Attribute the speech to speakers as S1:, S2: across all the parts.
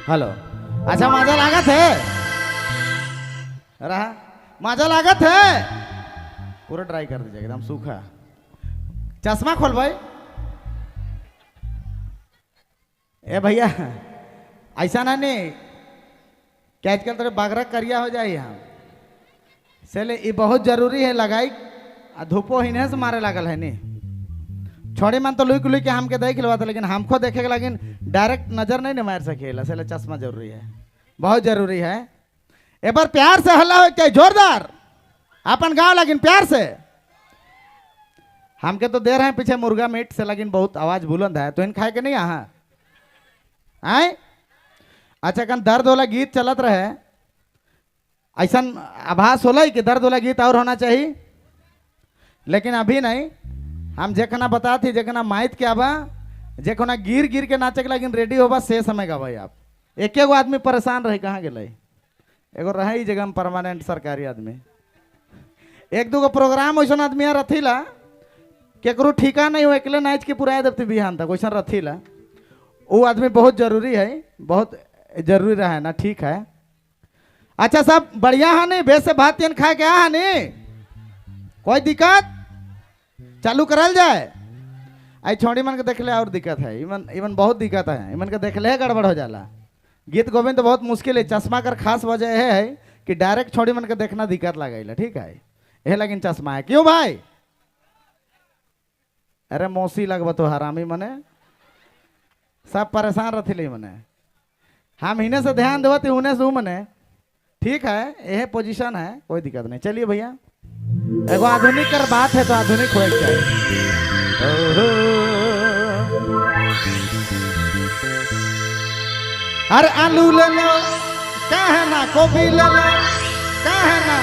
S1: Hello. अच्छा मजा लागत है रहा, मजा लागत है। पूरा ट्राई कर दीजिए एकदम सूखा। चश्मा खोल भाई। ए भैया ऐसा ना नहीं कि आजकल तेरे बागरा करिया हो जाए यहाँ से ले, ये बहुत जरूरी है लगाई। धूपो हिने से मारे लागल है नहीं। छोड़ी मन तो लुक लुक के हमके देख लवाता, लेकिन हमको देखेगा लेकिन डायरेक्ट नजर नहीं न मार सकेला, से चश्मा जरूरी है, बहुत जरूरी है। एक बार प्यार से हल्ला हो क्या जोरदार अपन गाँव, लेकिन प्यार से। हमके तो दे रहे हैं पीछे मुर्गा मीट से, लेकिन बहुत आवाज बुलंद है, तो इन खाए के नहीं यहाँ आए। अच्छा कन दर्द वाला गीत चलत रहे, ऐसा आभास होला कि दर्द वाला गीत और होना चाहिए, लेकिन अभी नहीं। हम जेखना बता थी जेखना माइत क्या बा, जेखना गिर गिर के नाचे के, लेकिन रेडी होबा से समय का भाई। आप एक एगो आदमी परेशान रहे, कहाँ गए एगो रहे ही जगह में परमानेंट सरकारी आदमी। एक दो प्रोग्राम वैसा आदमी यहाँ रथीला केकरो ठीका नहीं हो, अकेले नाच के पुराए देते बिहान तक वैसा रथीला। वो आदमी बहुत जरूरी है, बहुत जरूरी रहा है ना, ठीक है। अच्छा सब बढ़िया है नहीं, बेस से भात तीन खाए क्या है नहीं, कोई दिक्कत चालू करल जाए। आई छोड़ी मन के देख ले और दिक्कत है, इवन इवन बहुत दिक्कत है, इवन के देख ले गड़बड़ हो जाला। गीत गोविंद तो बहुत मुश्किल है। चश्मा कर खास वजह है कि डायरेक्ट छोड़ी मन के देखना दिक्कत लगेला, ठीक है। यह लेकिन चश्मा है क्यों भाई। अरे मौसी लगब तो हरामी मने सब परेशान रही मने, हम इन्हें से ध्यान देवती उन्हें से मने, ठीक है। यह पोजीशन है, कोई दिक्कत नहीं। चलिए भैया एगो आधुनिक कर बात है तो आधुनिक हो चाहिए। अरे आलू ले लो कहना, गोभी ले लो कहना,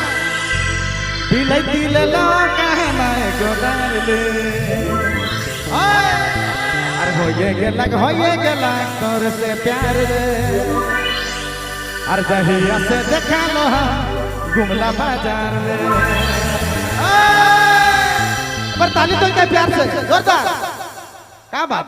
S1: बिलाती ले लो कहना, गोदार ले। अरे होइए गेला तोर से प्यार रे, अरे दहिया से देखा लो गुमला बाजार में। पर ताली तो क्या प्यार से जोरदार, क्या बात।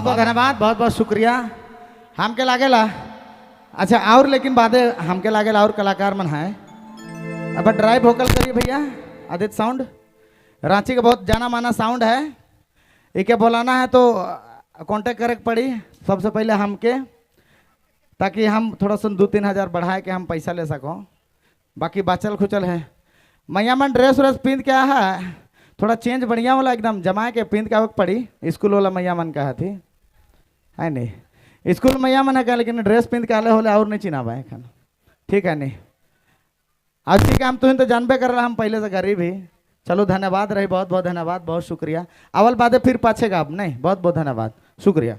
S1: बहुत बहुत धन्यवाद, बहुत बहुत शुक्रिया। हमके लागेला अच्छा और लेकिन बादे हमके लागेला और कलाकार मन है। अब ड्राइव वोकल करिए भैया। आदित्य साउंड रांची का बहुत जाना माना साउंड है। इके बुलाना है तो कांटेक्ट करे पड़ी सबसे पहले हमके, ताकि हम थोड़ा सा 2-3 हज़ार बढ़ाए के हम पैसा ले सको। बाकी बाचल खुचल है। मैया मन ड्रेस व्रेस पिंध के है, थोड़ा चेंज बढ़िया वाला एकदम जमा के पिंध के आवक पड़ी। स्कूल वाला मैया मन कहा थी है नहीं, स्कूल मैया मन है, लेकिन ड्रेस पिंध के आले होले और नहीं चिना भाई खाना। ठीक है नहीं अच्छी काम तुम तो जानबे कर रहा हम पहले से गरीब ही। चलो धन्यवाद रही, बहुत बहुत धन्यवाद, बहुत शुक्रिया। अवल बादे फिर पाछे का आप नहीं, बहुत बहुत धन्यवाद, शुक्रिया।